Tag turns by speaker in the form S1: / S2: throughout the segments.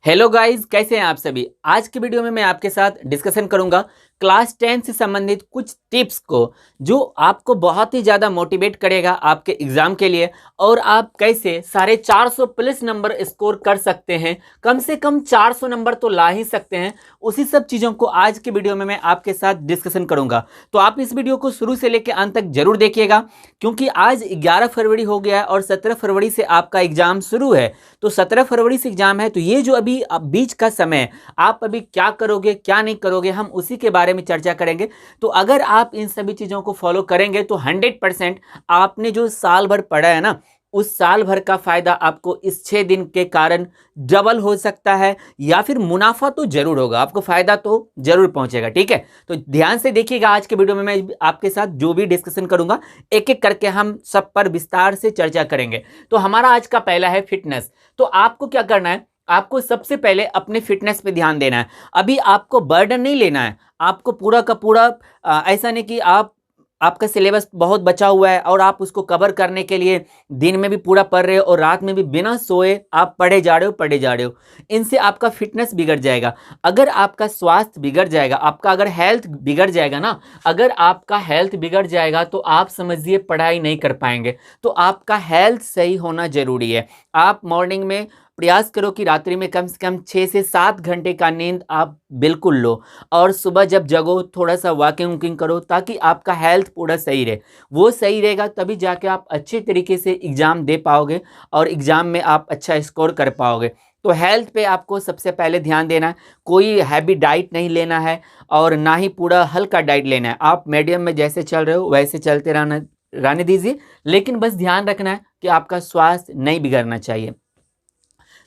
S1: Hello guys, कैसे हैं आप सभी। आज की वीडियो में मैं आपके साथ डिस्कशन करूंगा क्लास 10 से संबंधित कुछ टिप्स को जो आपको बहुत ही ज़्यादा मोटिवेट करेगा आपके एग्ज़ाम के लिए और आप कैसे 450 प्लस नंबर स्कोर कर सकते हैं। कम से कम 400 नंबर तो ला ही सकते हैं। उसी सब चीज़ों को आज की वीडियो में मैं आपके साथ डिस्कशन करूंगा, तो आप इस वीडियो को शुरू से लेकर अंत तक जरूर देखिएगा, क्योंकि आज 11 फरवरी हो गया है और 17 फरवरी से आपका एग्ज़ाम शुरू है। तो 17 फरवरी से एग्ज़ाम है, तो ये जो अभी बीच का समय आप अभी क्या करोगे क्या नहीं करोगे, हम उसी के बारे में चर्चा करेंगे। तो अगर आप इन सभी चीज़ों को फॉलो करेंगे तो 100% आपने जो साल भर पढ़ा है ना, उस साल भर का फायदा आपको इस 6 दिन के कारण डबल हो सकता है, या फिर मुनाफा तो जरूर होगा, आपको फायदा तो जरूर पहुंचेगा। ठीक है, तो ध्यान से देखिएगा। आज के वीडियो में मैं आपके साथ जो भी डिस्कशन करूंगा एक एक करके हम सब पर विस्तार से चर्चा करेंगे। तो हमारा आज का पहला है फिटनेस। तो आपको क्या करना है, आपको सबसे पहले अपने फिटनेस पे ध्यान देना है। अभी आपको बर्डन नहीं लेना है, आपको पूरा का पूरा ऐसा नहीं कि आपका सिलेबस बहुत बचा हुआ है और आप उसको कवर करने के लिए दिन में भी पूरा पढ़ रहे हो और रात में भी बिना सोए आप पढ़े जा रहे हो। इनसे आपका फिटनेस बिगड़ जाएगा। अगर आपका स्वास्थ्य बिगड़ जाएगा, आपका अगर हेल्थ बिगड़ जाएगा ना, अगर आपका हेल्थ बिगड़ जाएगा तो आप समझिए पढ़ाई नहीं कर पाएंगे। तो आपका हेल्थ सही होना जरूरी है। आप मॉर्निंग में प्रयास करो कि रात्रि में कम से कम 6 से 7 घंटे का नींद आप बिल्कुल लो, और सुबह जब जगो थोड़ा सा वॉकिंग वॉकिंग करो, ताकि आपका हेल्थ पूरा सही रहे। वो सही रहेगा तभी जाके आप अच्छे तरीके से एग्ज़ाम दे पाओगे और एग्ज़ाम में आप अच्छा स्कोर कर पाओगे। तो हेल्थ पे आपको सबसे पहले ध्यान देना है। कोई हैवी डाइट नहीं लेना है और ना ही पूरा हल्का डाइट लेना है। आप मीडियम में जैसे चल रहे हो वैसे चलते रहने दीजिए, लेकिन बस ध्यान रखना है कि आपका स्वास्थ्य नहीं बिगड़ना चाहिए।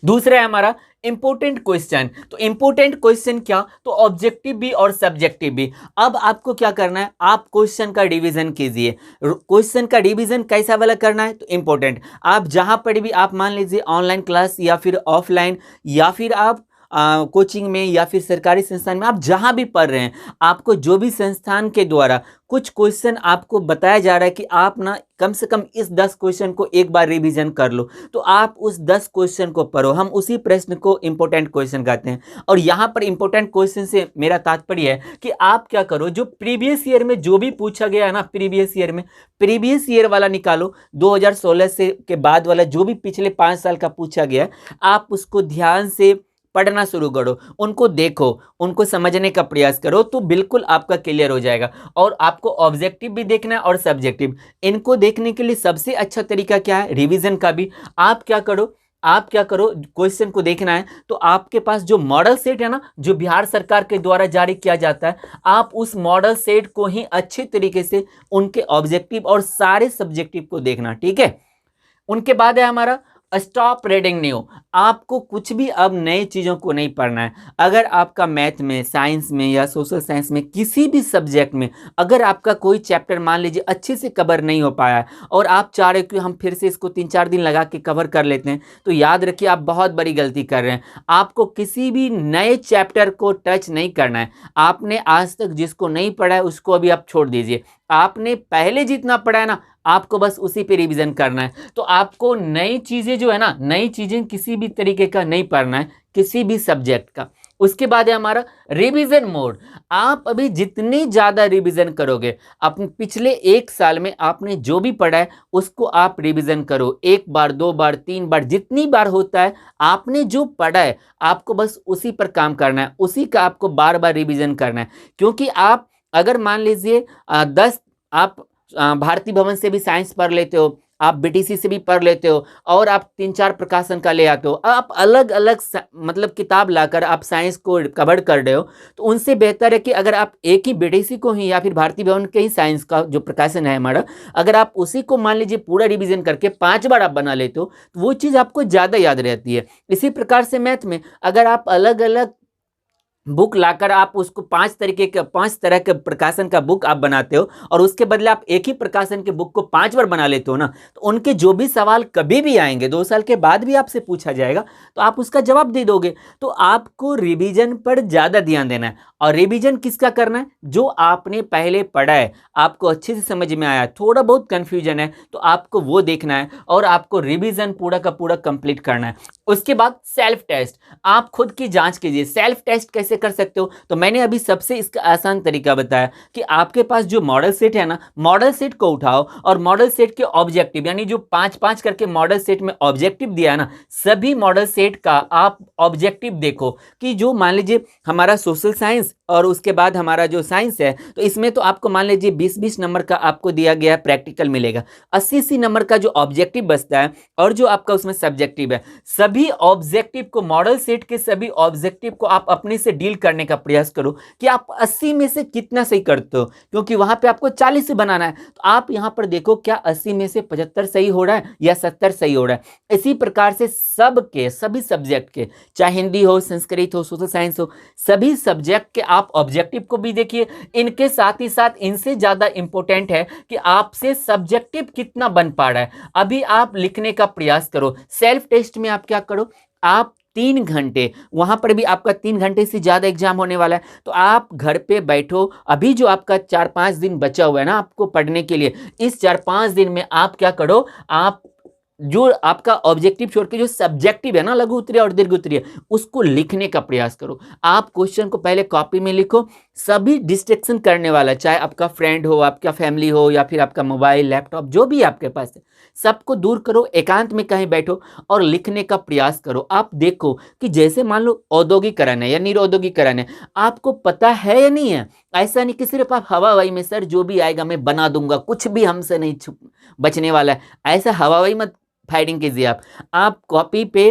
S1: दूसरा है हमारा इंपोर्टेंट क्वेश्चन। तो इंपोर्टेंट क्वेश्चन क्या, तो ऑब्जेक्टिव भी और सब्जेक्टिव भी। अब आपको क्या करना है, आप क्वेश्चन का डिवीजन कीजिए। क्वेश्चन का डिवीजन कैसा वाला करना है, तो इंपॉर्टेंट आप जहां पर भी, आप मान लीजिए ऑनलाइन क्लास या फिर ऑफलाइन या फिर आप कोचिंग में या फिर सरकारी संस्थान में, आप जहां भी पढ़ रहे हैं, आपको जो भी संस्थान के द्वारा कुछ क्वेश्चन आपको बताया जा रहा है कि आप ना कम से कम इस 10 क्वेश्चन को एक बार रिवीजन कर लो, तो आप उस 10 क्वेश्चन को पढ़ो। हम उसी प्रश्न को इंपॉर्टेंट क्वेश्चन कहते हैं। और यहाँ पर इंपॉर्टेंट क्वेश्चन से मेरा तात्पर्य है कि आप क्या करो, जो प्रीवियस ईयर में जो भी पूछा गया है ना, प्रीवियस ईयर वाला निकालो, 2016 से के बाद वाला जो भी पिछले 5 साल का पूछा गया है, आप उसको ध्यान से पढ़ना शुरू करो, उनको देखो, उनको समझने का प्रयास करो, तो बिल्कुल आपका क्लियर हो जाएगा। और आपको ऑब्जेक्टिव भी देखना है और सब्जेक्टिव। इनको देखने के लिए सबसे अच्छा तरीका क्या है, रिवीजन का भी। आप क्या करो, क्वेश्चन को देखना है तो आपके पास जो मॉडल सेट है ना, जो बिहार सरकार के द्वारा जारी किया जाता है, आप उस मॉडल सेट को ही अच्छे तरीके से उनके ऑब्जेक्टिव और सारे सब्जेक्टिव को देखना। ठीक है, उनके बाद है हमारा स्टॉप रीडिंग न्यू। आपको कुछ भी अब नई चीज़ों को नहीं पढ़ना है। अगर आपका मैथ में, साइंस में या सोशल साइंस में, किसी भी सब्जेक्ट में अगर आपका कोई चैप्टर मान लीजिए अच्छे से कवर नहीं हो पाया है और आप चाह रहे हो कि हम फिर से इसको 3-4 दिन लगा के कवर कर लेते हैं, तो याद रखिए आप बहुत बड़ी गलती कर रहे हैं। आपको किसी भी नए चैप्टर को टच नहीं करना है। आपने आज तक जिसको नहीं पढ़ा है उसको अभी आप छोड़ दीजिए। आपने पहले जितना पढ़ा है ना, आपको बस उसी पे रिवीजन करना है। तो आपको नई चीज़ें जो है ना, नई चीज़ें किसी भी तरीके का नहीं पढ़ना है, किसी भी सब्जेक्ट का। उसके बाद है हमारा रिवीजन मोड। आप अभी जितनी ज़्यादा रिवीजन करोगे, अपने पिछले 1 साल में आपने जो भी पढ़ा है उसको आप रिवीजन करो। 1 बार, 2 बार, 3 बार, जितनी बार होता है आपने जो पढ़ा है, आपको बस उसी पर काम करना है, उसी का आपको बार बार रिवीजन करना है। क्योंकि आप अगर मान लीजिए 10 आप भारती भवन से भी साइंस पढ़ लेते हो, आप बीटीसी से भी पढ़ लेते हो और आप 3-4 प्रकाशन का ले आते हो, आप अलग अलग मतलब किताब लाकर आप साइंस को कवर कर रहे हो, तो उनसे बेहतर है कि अगर आप एक ही बीटीसी को ही या फिर भारती भवन के ही साइंस का जो प्रकाशन है हमारा, अगर आप उसी को मान लीजिए पूरा रिवीजन करके 5 बार आप बना लेते हो, तो वो चीज़ आपको ज़्यादा याद रहती है। इसी प्रकार से मैथ में अगर आप अलग अलग बुक लाकर आप उसको 5 तरह के प्रकाशन का बुक आप बनाते हो और उसके बदले आप एक ही प्रकाशन के बुक को 5 बार बना लेते हो ना, तो उनके जो भी सवाल कभी भी आएंगे, 2 साल के बाद भी आपसे पूछा जाएगा, तो आप उसका जवाब दे दोगे। तो आपको रिवीजन पर ज़्यादा ध्यान देना है। और रिवीजन किसका करना है, जो आपने पहले पढ़ा है, आपको अच्छे से समझ में आया, थोड़ा बहुत कन्फ्यूजन है तो आपको वो देखना है और आपको रिवीजन पूरा का पूरा कंप्लीट करना है। उसके बाद सेल्फ टेस्ट, आप खुद की जांच कीजिए। सेल्फ टेस्ट कैसे कर सकते हो, तो मैंने अभी सबसे इसका आसान तरीका बताया कि आपके पास जो मॉडल सेट है ना, मॉडल सेट को उठाओ और मॉडल सेट के ऑब्जेक्टिव, यानी जो 5-5 करके मॉडल सेट में ऑब्जेक्टिव दिया है ना, सभी मॉडल सेट का आप ऑब्जेक्टिव देखो कि जो मान लीजिए हमारा सोशल साइंस और उसके बाद हमारा जो साइंस है, तो इसमें तो आपको मान लीजिए 20-20 नंबर का आपको दिया गया प्रैक्टिकल मिलेगा, 80-80 नंबर का जो ऑब्जेक्टिव बचता है और जो आपका उसमें सब्जेक्टिव है, सभी ऑब्जेक्टिव को, मॉडल सेट के सभी ऑब्जेक्टिव को आप अपने से डील करने का प्रयास करो कि आप 80 में से कितना सही करते हो, क्योंकि वहां पे आपको 40 से बनाना है। तो आप यहां पर देखो क्या 80 में से 75 सही हो रहा है या 70 सही हो रहा है। इसी प्रकार से सबके सभी सब्जेक्ट के, चाहे हिंदी हो, संस्कृत हो, सोशल साइंस हो, सभी सब्जेक्ट के आप ऑब्जेक्टिव को भी देखिए। इनके साथ ही साथ इनसे ज्यादा इंपॉर्टेंट है कि आपसे सब्जेक्टिव कितना बन पा रहा है। अभी आप लिखने का प्रयास करो। सेल्फ टेस्ट में आप क्या करो, आप 3 घंटे, वहां पर भी आपका 3 घंटे से ज्यादा एग्जाम होने वाला है, तो आप घर पे बैठो। अभी जो आपका 4-5 दिन बचा हुआ है ना आपको पढ़ने के लिए, इस 4-5 दिन में आप क्या करो, आप जो आपका ऑब्जेक्टिव छोड़ के जो सब्जेक्टिव है ना, लघु उत्तरीय और दीर्घ उत्तरीय, उसको लिखने का प्रयास करो। आप क्वेश्चन को पहले कॉपी में लिखो, सभी डिस्ट्रैक्शन करने वाला, चाहे आपका फ्रेंड हो, आपका फैमिली हो, या फिर आपका मोबाइल, लैपटॉप, जो भी आपके पास है, सबको दूर करो, एकांत में कहीं बैठो और लिखने का प्रयास करो। आप देखो कि जैसे मान लो औद्योगिकरण है या निरौद्योगिकरण है, आपको पता है या नहीं है। ऐसा नहीं कि सिर्फ आप हवाई में सर जो भी आएगा मैं बना दूंगा, कुछ भी हमसे नहीं बचने वाला है, ऐसा हवाई मत फायरिंग कीजिए। आप कॉपी पे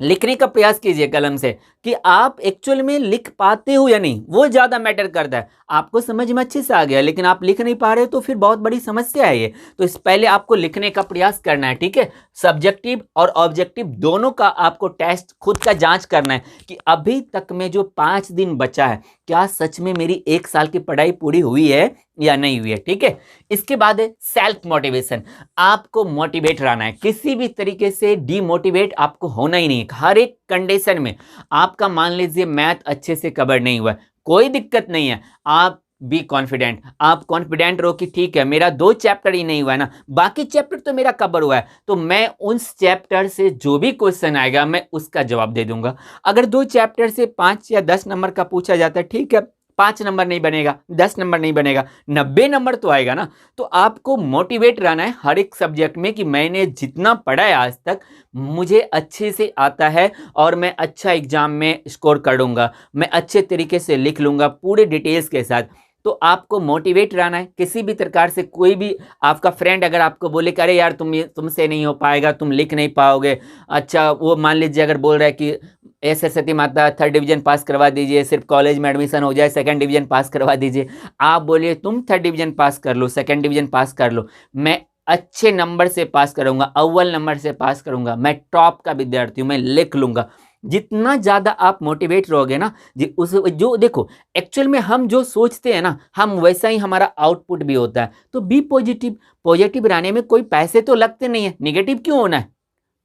S1: लिखने का प्रयास कीजिए कलम से कि आप एक्चुअल में लिख पाते हो या नहीं, वो ज्यादा मैटर करता है। आपको समझ में अच्छे से आ गया लेकिन आप लिख नहीं पा रहे हो तो फिर बहुत बड़ी समस्या है ये। तो इस पहले आपको लिखने का प्रयास करना है, ठीक है। सब्जेक्टिव और ऑब्जेक्टिव दोनों का आपको टेस्ट खुद का जांच करना है कि अभी तक में जो 5 दिन बचा है, क्या सच में मेरी 1 साल की पढ़ाई पूरी हुई है या नहीं हुई है, ठीक है। इसके बाद है सेल्फ मोटिवेशन। आपको मोटिवेट रहना है, किसी भी तरीके से डीमोटिवेट आपको होना ही नहीं है। हर एक कंडीशन में आपका मान लीजिए मैथ अच्छे से कवर नहीं हुआ है, कोई दिक्कत नहीं है, आप बी कॉन्फिडेंट। आप कॉन्फिडेंट रहो कि ठीक है मेरा 2 चैप्टर ही नहीं हुआ है ना, बाकी चैप्टर तो मेरा कवर हुआ है, तो मैं उस चैप्टर से जो भी क्वेश्चन आएगा मैं उसका जवाब दे दूंगा। अगर 2 चैप्टर से 5 या 10 नंबर का पूछा जाता है, ठीक है 5 नंबर नहीं बनेगा, 10 नंबर नहीं बनेगा, 90 नंबर तो आएगा ना। तो आपको मोटिवेट रहना है हर एक सब्जेक्ट में कि मैंने जितना पढ़ा है आज तक मुझे अच्छे से आता है और मैं अच्छा एग्जाम में स्कोर करूंगा, मैं अच्छे तरीके से लिख लूंगा पूरे डिटेल्स के साथ। तो आपको मोटिवेट रहना है किसी भी प्रकार से। कोई भी आपका फ्रेंड अगर आपको बोले कि अरे यार तुमसे नहीं हो पाएगा, तुम लिख नहीं पाओगे, अच्छा वो मान लीजिए अगर बोल रहा है कि ए सरस्वती माता 3rd डिवीजन पास करवा दीजिए, सिर्फ कॉलेज में एडमिशन हो जाए, 2nd डिवीजन पास करवा दीजिए। आप बोलिए तुम 3rd डिवीजन पास कर लो, 2nd डिवीजन पास कर लो, मैं अच्छे नंबर से पास करूंगा, अव्वल नंबर से पास करूंगा, मैं टॉप का विद्यार्थी हूं, मैं लिख लूंगा। जितना ज्यादा आप मोटिवेट रहोगे ना उस जो देखो एक्चुअल में हम जो सोचते हैं ना, हम वैसा ही हमारा आउटपुट भी होता है। तो बी पॉजिटिव। पॉजिटिव रहने में कोई पैसे तो लगते नहीं है, निगेटिव क्यों होना है,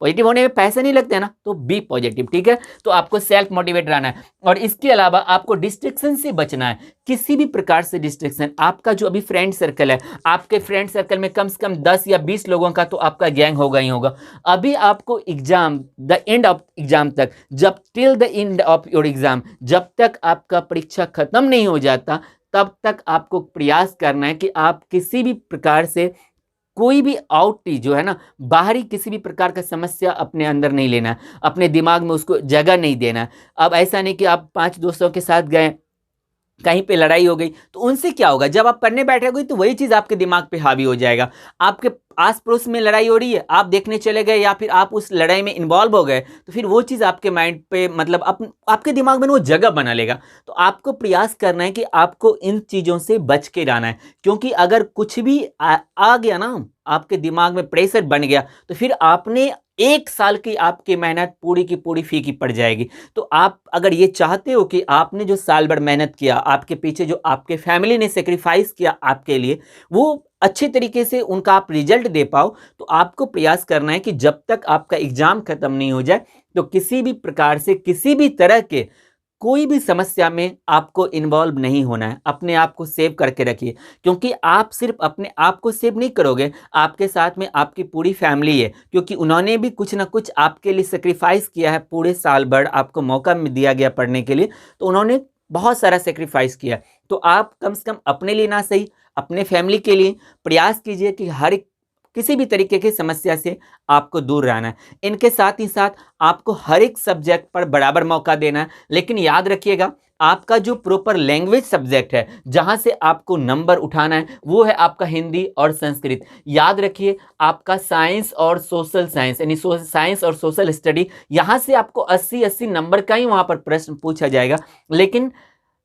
S1: पॉजिटिव होने में पैसे नहीं लगते ना, तो बी पॉजिटिव, ठीक है। तो आपको सेल्फ मोटिवेट रहना है और इसके अलावा आपको डिस्ट्रैक्शन से बचना है, किसी भी प्रकार से डिस्ट्रैक्शन। आपका जो अभी फ्रेंड सर्कल है, आपके फ्रेंड सर्कल में कम से कम 10 या 20 लोगों का तो आपका गैंग होगा ही होगा। अभी आपको exam the end of exam तक, जब till the end of your exam, जब तक आपका परीक्षा खत्म नहीं हो जाता तब तक आपको प्रयास करना है कि आप किसी भी प्रकार से कोई भी आउटरी जो है ना, बाहरी किसी भी प्रकार का समस्या अपने अंदर नहीं लेना है, अपने दिमाग में उसको जगह नहीं देना है। अब ऐसा नहीं कि आप 5 दोस्तों के साथ गए, कहीं पे लड़ाई हो गई तो उनसे क्या होगा, जब आप पढ़ने बैठोगे तो वही चीज आपके दिमाग पे हावी हो जाएगा। आपके आस पड़ोस में लड़ाई हो रही है, आप देखने चले गए या फिर आप उस लड़ाई में इन्वॉल्व हो गए, तो फिर वो चीज आपके माइंड पे मतलब आपके दिमाग में वो जगह बना लेगा। तो आपको प्रयास करना है कि आपको इन चीजों से बच के रहना है, क्योंकि अगर कुछ भी आ गया ना आपके दिमाग में, प्रेशर बन गया, तो फिर आपने 1 साल की आपकी मेहनत पूरी की पूरी फीकी पड़ जाएगी। तो आप अगर ये चाहते हो कि आपने जो साल भर मेहनत किया, आपके पीछे जो आपके फैमिली ने सेक्रीफाइस किया आपके लिए, वो अच्छे तरीके से उनका आप रिजल्ट दे पाओ, तो आपको प्रयास करना है कि जब तक आपका एग्जाम खत्म नहीं हो जाए तो किसी भी प्रकार से किसी भी तरह के कोई भी समस्या में आपको इन्वॉल्व नहीं होना है। अपने आप को सेव करके रखिए, क्योंकि आप सिर्फ अपने आप को सेव नहीं करोगे, आपके साथ में आपकी पूरी फैमिली है, क्योंकि उन्होंने भी कुछ ना कुछ आपके लिए सेक्रीफाइस किया है। पूरे साल भर आपको मौका दिया गया पढ़ने के लिए, तो उन्होंने बहुत सारा सेक्रीफाइस किया। तो आप कम से कम अपने लिए ना सही, अपने फैमिली के लिए प्रयास कीजिए कि हर किसी भी तरीके की समस्या से आपको दूर रहना है। इनके साथ ही साथ आपको हर एक सब्जेक्ट पर बराबर मौका देना है, लेकिन याद रखिएगा आपका जो प्रॉपर लैंग्वेज सब्जेक्ट है, जहां से आपको नंबर उठाना है, वो है आपका हिंदी और संस्कृत। याद रखिए आपका साइंस और सोशल साइंस, यानी साइंस और सोशल स्टडी, यहां से आपको 80-80 नंबर का ही वहां पर प्रश्न पूछा जाएगा। लेकिन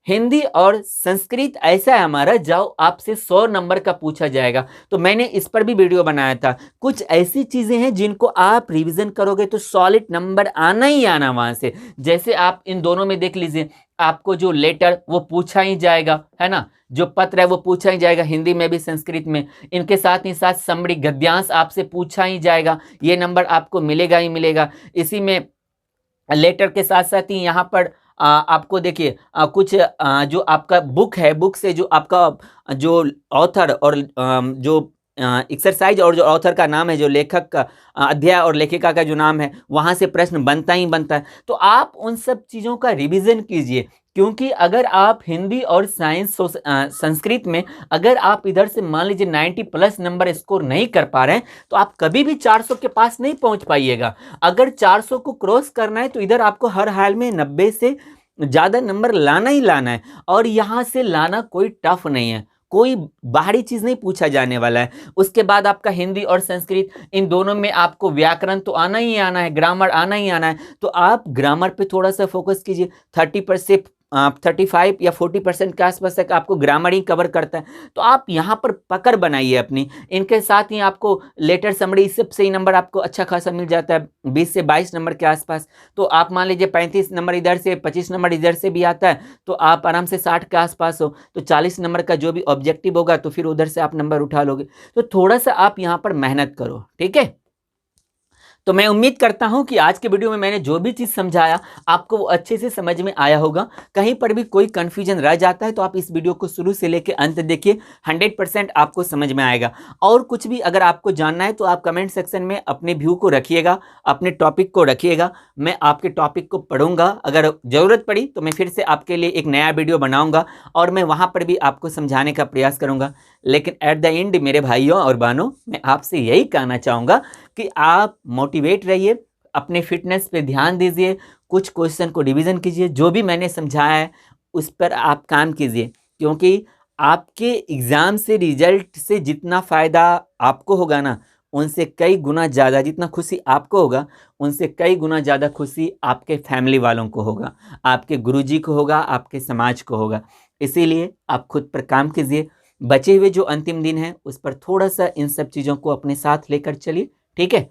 S1: हिंदी और संस्कृत ऐसा है हमारा, जाओ आपसे 100 नंबर का पूछा जाएगा। तो मैंने इस पर भी वीडियो बनाया था। कुछ ऐसी चीजें हैं जिनको आप रिवीजन करोगे तो सॉलिड नंबर आना ही आना वहां से। जैसे आप इन दोनों में देख लीजिए, आपको जो लेटर वो पूछा ही जाएगा, है ना, जो पत्र है वो पूछा ही जाएगा, हिंदी में भी संस्कृत में। इनके साथ ही साथ समरी गद्यांश आपसे पूछा ही जाएगा, ये नंबर आपको मिलेगा ही मिलेगा। इसी में लेटर के साथ साथ ही यहाँ पर आपको देखिए कुछ जो आपका बुक है, बुक से जो आपका जो ऑथर और जो एक्सरसाइज और जो ऑथर का नाम है, जो लेखक का अध्याय और लेखिका का जो नाम है, वहां से प्रश्न बनता ही बनता है। तो आप उन सब चीज़ों का रिवीजन कीजिए, क्योंकि अगर आप हिंदी और साइंस संस्कृत में अगर आप इधर से मान लीजिए 90+ नंबर स्कोर नहीं कर पा रहे हैं, तो आप कभी भी 400 के पास नहीं पहुंच पाइएगा। अगर 400 को क्रॉस करना है तो इधर आपको हर हाल में 90 से ज़्यादा नंबर लाना ही लाना है, और यहाँ से लाना कोई टफ नहीं है, कोई बाहरी चीज नहीं पूछा जाने वाला है। उसके बाद आपका हिंदी और संस्कृत, इन दोनों में आपको व्याकरण तो आना ही आना है, ग्रामर आना ही आना है। तो आप ग्रामर पे थोड़ा सा फोकस कीजिए। 35 या 40% के आसपास तक आपको ग्रामर ही कवर करता है, तो आप यहाँ पर पकड़ बनाइए अपनी। इनके साथ ही आपको लेटर समरी सबसे ही नंबर आपको अच्छा खासा मिल जाता है, 20 से 22 नंबर के आसपास। तो आप मान लीजिए 35 नंबर इधर से, 25 नंबर इधर से भी आता है, तो आप आराम से 60 के आसपास हो। तो 40 नंबर का जो भी ऑब्जेक्टिव होगा तो फिर उधर से आप नंबर उठा लोगे। तो थोड़ा सा आप यहाँ पर मेहनत करो, ठीक है। तो मैं उम्मीद करता हूं कि आज के वीडियो में मैंने जो भी चीज़ समझाया आपको वो अच्छे से समझ में आया होगा। कहीं पर भी कोई कंफ्यूजन रह जाता है तो आप इस वीडियो को शुरू से लेकर अंत देखिए, 100% आपको समझ में आएगा। और कुछ भी अगर आपको जानना है तो आप कमेंट सेक्शन में अपने व्यू को रखिएगा, अपने टॉपिक को रखिएगा। मैं आपके टॉपिक को पढ़ूंगा, अगर ज़रूरत पड़ी तो मैं फिर से आपके लिए एक नया वीडियो बनाऊंगा और मैं वहाँ पर भी आपको समझाने का प्रयास करूँगा। लेकिन एट द एंड मेरे भाइयों और बहनों, मैं आपसे यही कहना चाहूँगा कि आप मोटिवेट रहिए, अपने फिटनेस पे ध्यान दीजिए, कुछ क्वेश्चन को रिवीजन कीजिए, जो भी मैंने समझाया है उस पर आप काम कीजिए, क्योंकि आपके एग्ज़ाम से रिजल्ट से जितना फ़ायदा आपको होगा ना, उनसे कई गुना ज़्यादा, जितना खुशी आपको होगा उनसे कई गुना ज़्यादा खुशी आपके फैमिली वालों को होगा, आपके गुरुजी को होगा, आपके समाज को होगा। इसीलिए आप खुद पर काम कीजिए। बचे हुए जो अंतिम दिन हैं उस पर थोड़ा सा इन सब चीज़ों को अपने साथ लेकर चलिए, ठीक है।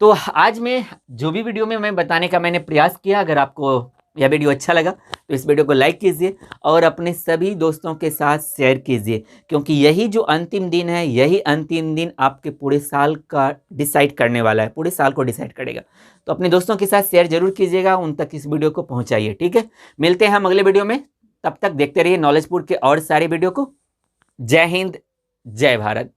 S1: तो आज मैं जो भी वीडियो में मैं बताने का मैंने प्रयास किया, अगर आपको यह वीडियो अच्छा लगा तो इस वीडियो को लाइक कीजिए और अपने सभी दोस्तों के साथ शेयर कीजिए, क्योंकि यही जो अंतिम दिन है, यही अंतिम दिन आपके पूरे साल का डिसाइड करने वाला है, पूरे साल को डिसाइड करेगा। तो अपने दोस्तों के साथ शेयर जरूर कीजिएगा, उन तक इस वीडियो को पहुँचाइए, ठीक है। मिलते हैं हम अगले वीडियो में, तब तक देखते रहिए नॉलेजपुर के और सारे वीडियो को। जय हिंद, जय भारत।